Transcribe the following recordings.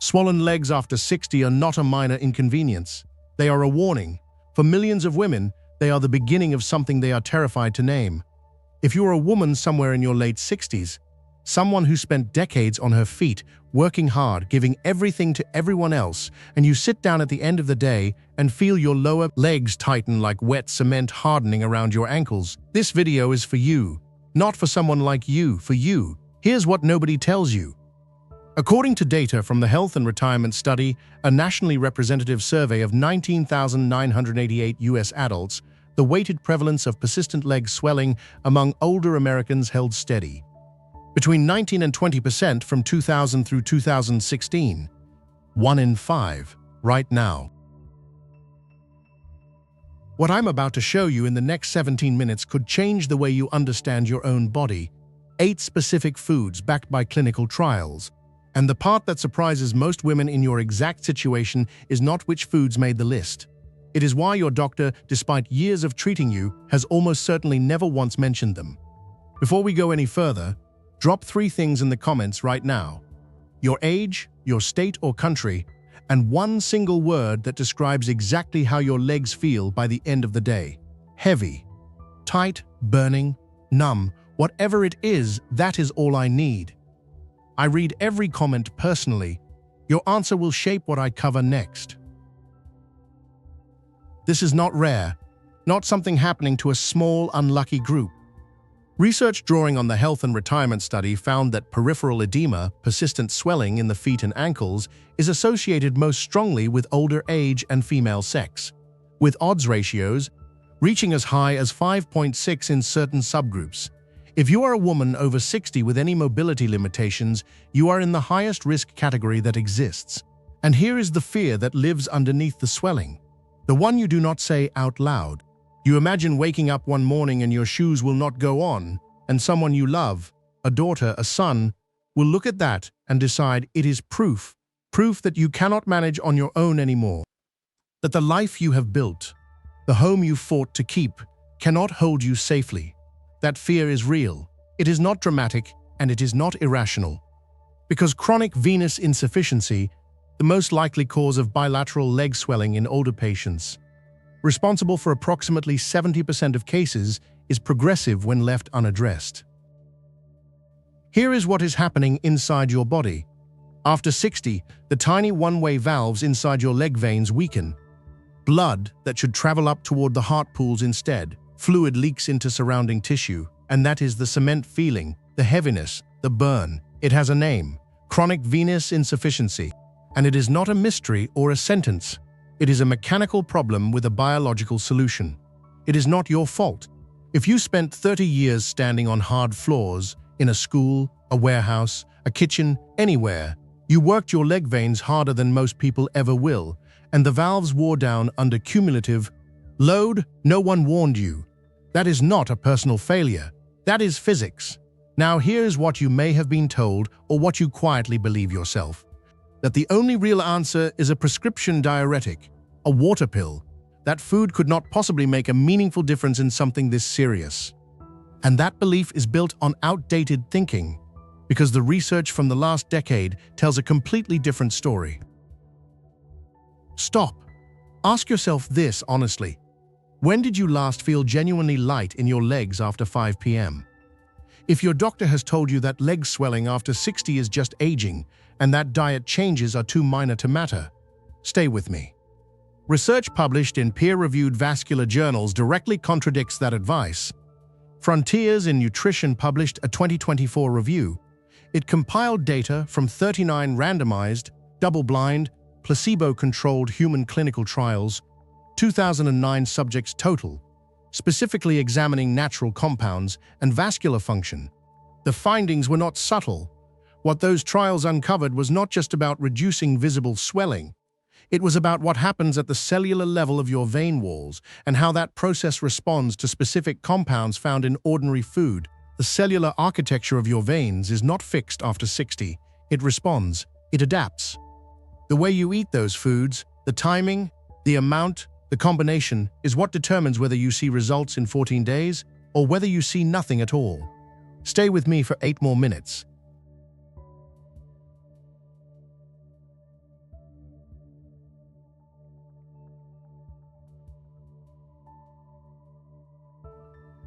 Swollen legs after 60 are not a minor inconvenience. They are a warning. For millions of women, they are the beginning of something they are terrified to name. If you are a woman somewhere in your late 60s, someone who spent decades on her feet, working hard, giving everything to everyone else, and you sit down at the end of the day and feel your lower legs tighten like wet cement hardening around your ankles, this video is for you. Not for someone like you, for you. Here's what nobody tells you. According to data from the Health and Retirement Study, a nationally representative survey of 19,988 U.S. adults, the weighted prevalence of persistent leg swelling among older Americans held steady. Between 19 and 20% from 2000 through 2016. 1 in 5, right now. What I'm about to show you in the next 17 minutes could change the way you understand your own body. 8 specific foods backed by clinical trials. And the part that surprises most women in your exact situation is not which foods made the list. It is why your doctor, despite years of treating you, has almost certainly never once mentioned them. Before we go any further, drop 3 things in the comments right now. Your age, your state or country, and 1 single word that describes exactly how your legs feel by the end of the day. Heavy, tight, burning, numb, whatever it is, that is all I need. I read every comment personally. Your answer will shape what I cover next. This is not rare, not something happening to a small, unlucky group. Research drawing on the Health and Retirement Study found that peripheral edema, persistent swelling in the feet and ankles, is associated most strongly with older age and female sex, with odds ratios reaching as high as 5.6 in certain subgroups. If you are a woman over 60 with any mobility limitations, you are in the highest risk category that exists. And here is the fear that lives underneath the swelling. The one you do not say out loud. You imagine waking up one morning and your shoes will not go on, and someone you love, a daughter, a son, will look at that and decide it is proof that you cannot manage on your own anymore. That the life you have built, the home you fought to keep, cannot hold you safely. That fear is real. It is not dramatic, and it is not irrational. Because chronic venous insufficiency, the most likely cause of bilateral leg swelling in older patients, responsible for approximately 70% of cases, is progressive when left unaddressed. Here is what is happening inside your body. After 60, the tiny one-way valves inside your leg veins weaken. Blood that should travel up toward the heart pools instead. Fluid leaks into surrounding tissue, and that is the cement feeling, the heaviness, the burn. It has a name: chronic venous insufficiency. And it is not a mystery or a sentence. It is a mechanical problem with a biological solution. It is not your fault. If you spent 30 years standing on hard floors, in a school, a warehouse, a kitchen, anywhere, you worked your leg veins harder than most people ever will, and the valves wore down under cumulative load. No one warned you. That is not a personal failure. That is physics. Now here's what you may have been told, or what you quietly believe yourself. That the only real answer is a prescription diuretic, a water pill. That food could not possibly make a meaningful difference in something this serious. And that belief is built on outdated thinking, because the research from the last decade tells a completely different story. Stop. Ask yourself this honestly. When did you last feel genuinely light in your legs after 5 p.m.? If your doctor has told you that leg swelling after 60 is just aging, and that diet changes are too minor to matter, stay with me. Research published in peer-reviewed vascular journals directly contradicts that advice. Frontiers in Nutrition published a 2024 review. It compiled data from 39 randomized, double-blind, placebo-controlled human clinical trials, 2009 subjects total, specifically examining natural compounds and vascular function. The findings were not subtle. What those trials uncovered was not just about reducing visible swelling. It was about what happens at the cellular level of your vein walls and how that process responds to specific compounds found in ordinary food. The cellular architecture of your veins is not fixed after 60. It responds. It adapts. The way you eat those foods, the timing, the amount, the combination is what determines whether you see results in 14 days or whether you see nothing at all. Stay with me for 8 more minutes.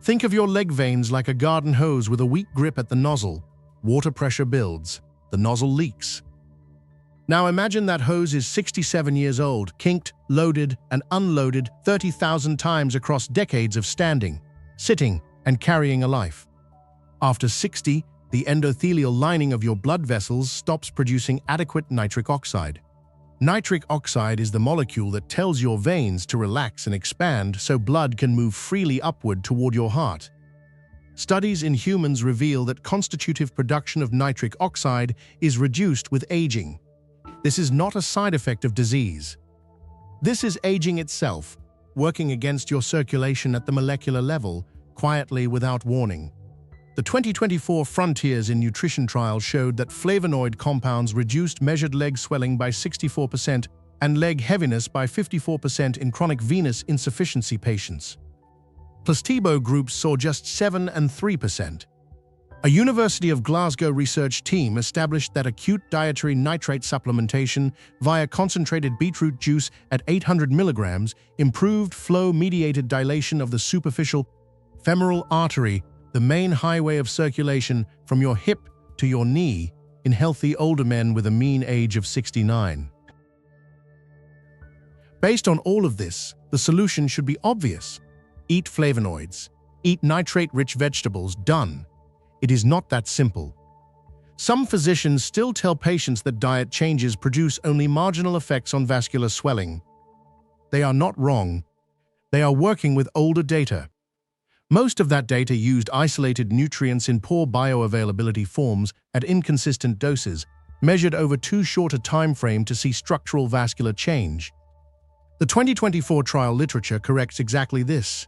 Think of your leg veins like a garden hose with a weak grip at the nozzle. Water pressure builds. The nozzle leaks. Now imagine that hose is 67 years old, kinked, loaded, and unloaded 30,000 times across decades of standing, sitting, and carrying a life. After 60, the endothelial lining of your blood vessels stops producing adequate nitric oxide. Nitric oxide is the molecule that tells your veins to relax and expand so blood can move freely upward toward your heart. Studies in humans reveal that constitutive production of nitric oxide is reduced with aging. This is not a side effect of disease. This is aging itself, working against your circulation at the molecular level, quietly without warning. The 2024 Frontiers in Nutrition trial showed that flavonoid compounds reduced measured leg swelling by 64% and leg heaviness by 54% in chronic venous insufficiency patients. Placebo groups saw just 7 and 3%. A University of Glasgow research team established that acute dietary nitrate supplementation via concentrated beetroot juice at 800 milligrams improved flow-mediated dilation of the superficial femoral artery, the main highway of circulation from your hip to your knee, in healthy older men with a mean age of 69. Based on all of this, the solution should be obvious. Eat flavonoids. Eat nitrate-rich vegetables. Done. It is not that simple. Some physicians still tell patients that diet changes produce only marginal effects on vascular swelling. They are not wrong. They are working with older data. Most of that data used isolated nutrients in poor bioavailability forms at inconsistent doses, measured over too short a time frame to see structural vascular change. The 2024 trial literature corrects exactly this.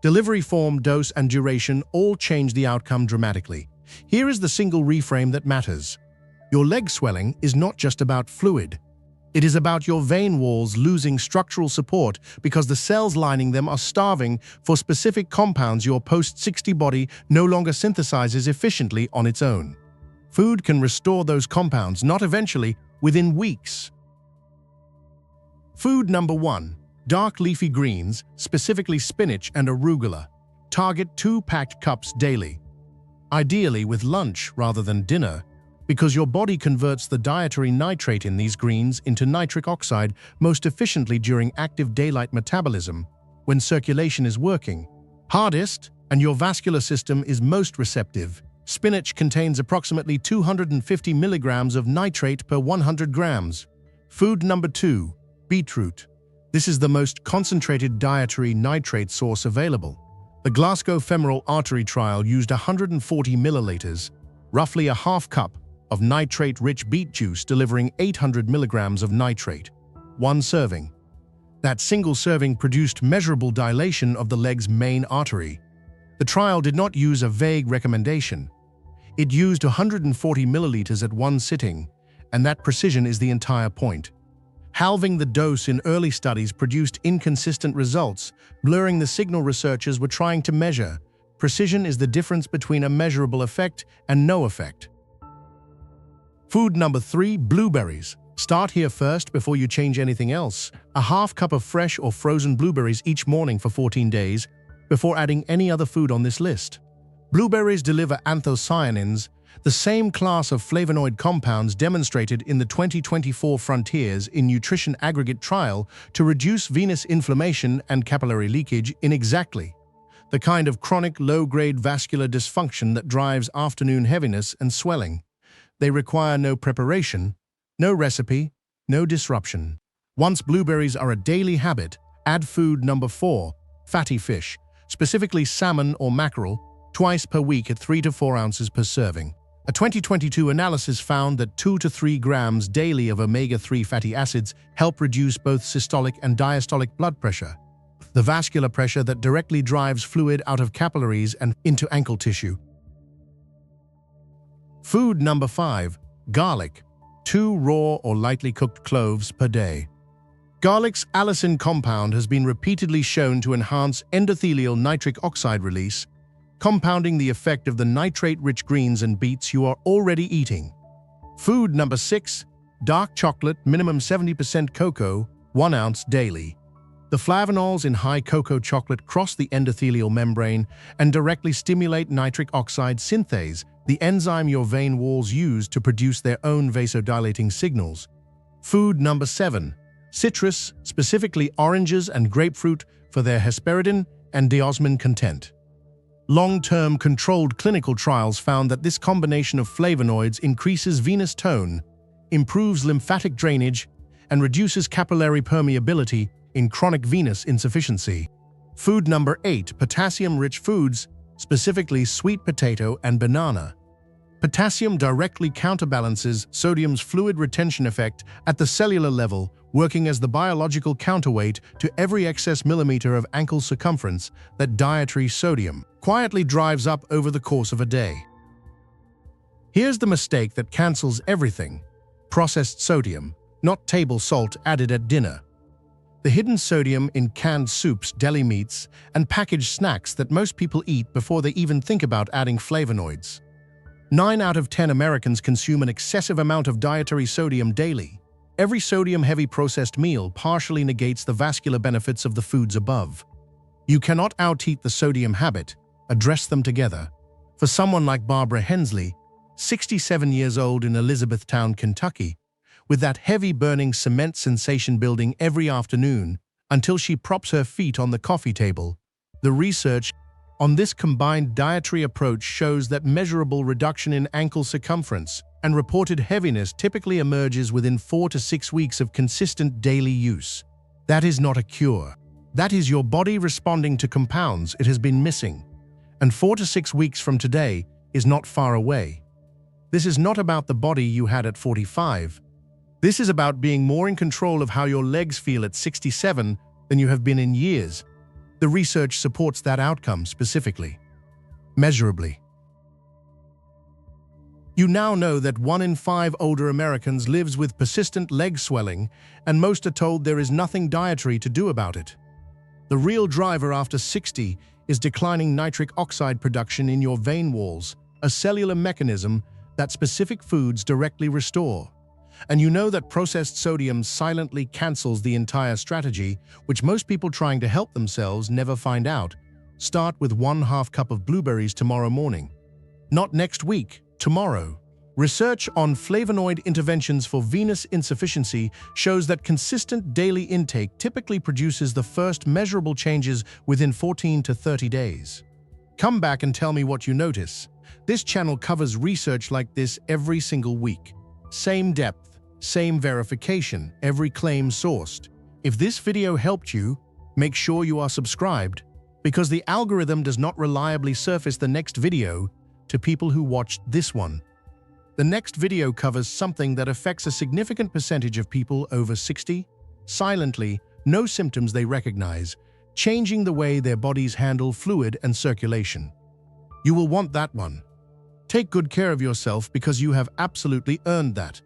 Delivery form, dose, and duration all change the outcome dramatically. Here is the single reframe that matters. Your leg swelling is not just about fluid. It is about your vein walls losing structural support because the cells lining them are starving for specific compounds your post-60 body no longer synthesizes efficiently on its own. Food can restore those compounds, not eventually, within weeks. Food number 1. Dark leafy greens, specifically spinach and arugula. Target 2 packed cups daily. Ideally with lunch rather than dinner, because your body converts the dietary nitrate in these greens into nitric oxide most efficiently during active daylight metabolism, when circulation is working hardest and your vascular system is most receptive. Spinach contains approximately 250 milligrams of nitrate per 100 grams. Food number 2. Beetroot. This is the most concentrated dietary nitrate source available. The Glasgow Femoral Artery Trial used 140 milliliters, roughly a half cup, of nitrate-rich beet juice delivering 800 milligrams of nitrate. 1 serving. That single serving produced measurable dilation of the leg's main artery. The trial did not use a vague recommendation. It used 140 milliliters at 1 sitting, and that precision is the entire point. Halving the dose in early studies produced inconsistent results, blurring the signal researchers were trying to measure. Precision is the difference between a measurable effect and no effect. Food number 3. Blueberries. Start here first before you change anything else. A half cup of fresh or frozen blueberries each morning for 14 days before adding any other food on this list. Blueberries deliver anthocyanins, the same class of flavonoid compounds demonstrated in the 2024 Frontiers in Nutrition aggregate trial to reduce venous inflammation and capillary leakage in exactly the kind of chronic low-grade vascular dysfunction that drives afternoon heaviness and swelling. They require no preparation, no recipe, no disruption. Once blueberries are a daily habit, add food number 4, fatty fish, specifically salmon or mackerel, twice per week at 3 to 4 ounces per serving. A 2022 analysis found that 2 to 3 grams daily of omega-3 fatty acids help reduce both systolic and diastolic blood pressure, the vascular pressure that directly drives fluid out of capillaries and into ankle tissue. Food number 5. Garlic. 2 raw or lightly cooked cloves per day. Garlic's allicin compound has been repeatedly shown to enhance endothelial nitric oxide release, compounding the effect of the nitrate-rich greens and beets you are already eating. Food number 6. Dark chocolate, minimum 70% cocoa, 1 ounce daily. The flavonols in high cocoa chocolate cross the endothelial membrane and directly stimulate nitric oxide synthase, the enzyme your vein walls use to produce their own vasodilating signals. Food number 7. Citrus, specifically oranges and grapefruit, for their hesperidin and diosmin content. Long-term controlled clinical trials found that this combination of flavonoids increases venous tone, improves lymphatic drainage, and reduces capillary permeability in chronic venous insufficiency. Food number 8. Potassium-rich foods, specifically sweet potato and banana. Potassium directly counterbalances sodium's fluid retention effect at the cellular level, working as the biological counterweight to every excess millimeter of ankle circumference that dietary sodium quietly drives up over the course of a day. Here's the mistake that cancels everything: processed sodium, not table salt added at dinner. The hidden sodium in canned soups, deli meats, and packaged snacks that most people eat before they even think about adding flavonoids. 9 out of 10 Americans consume an excessive amount of dietary sodium daily. Every sodium-heavy processed meal partially negates the vascular benefits of the foods above. You cannot out-eat the sodium habit, address them together. For someone like Barbara Hensley, 67 years old in Elizabethtown, Kentucky, with that heavy burning cement sensation building every afternoon until she props her feet on the coffee table, the research on this combined dietary approach shows that measurable reduction in ankle circumference and reported heaviness typically emerges within 4 to 6 weeks of consistent daily use. That is not a cure. That is your body responding to compounds it has been missing. And 4 to 6 weeks from today is not far away. This is not about the body you had at 45. This is about being more in control of how your legs feel at 67 than you have been in years. The research supports that outcome specifically. Measurably. You now know that 1 in 5 older Americans lives with persistent leg swelling, and most are told there is nothing dietary to do about it. The real driver after 60 is declining nitric oxide production in your vein walls, a cellular mechanism that specific foods directly restore. And you know that processed sodium silently cancels the entire strategy, which most people trying to help themselves never find out. Start with 1/2 cup of blueberries tomorrow morning. Not next week, tomorrow. Research on flavonoid interventions for venous insufficiency shows that consistent daily intake typically produces the first measurable changes within 14 to 30 days. Come back and tell me what you notice. This channel covers research like this every single week. Same depth, same verification, every claim sourced. If this video helped you, make sure you are subscribed, because the algorithm does not reliably surface the next video to people who watched this one. The next video covers something that affects a significant percentage of people over 60, silently, no symptoms they recognize, changing the way their bodies handle fluid and circulation. You will want that one. Take good care of yourself because you have absolutely earned that.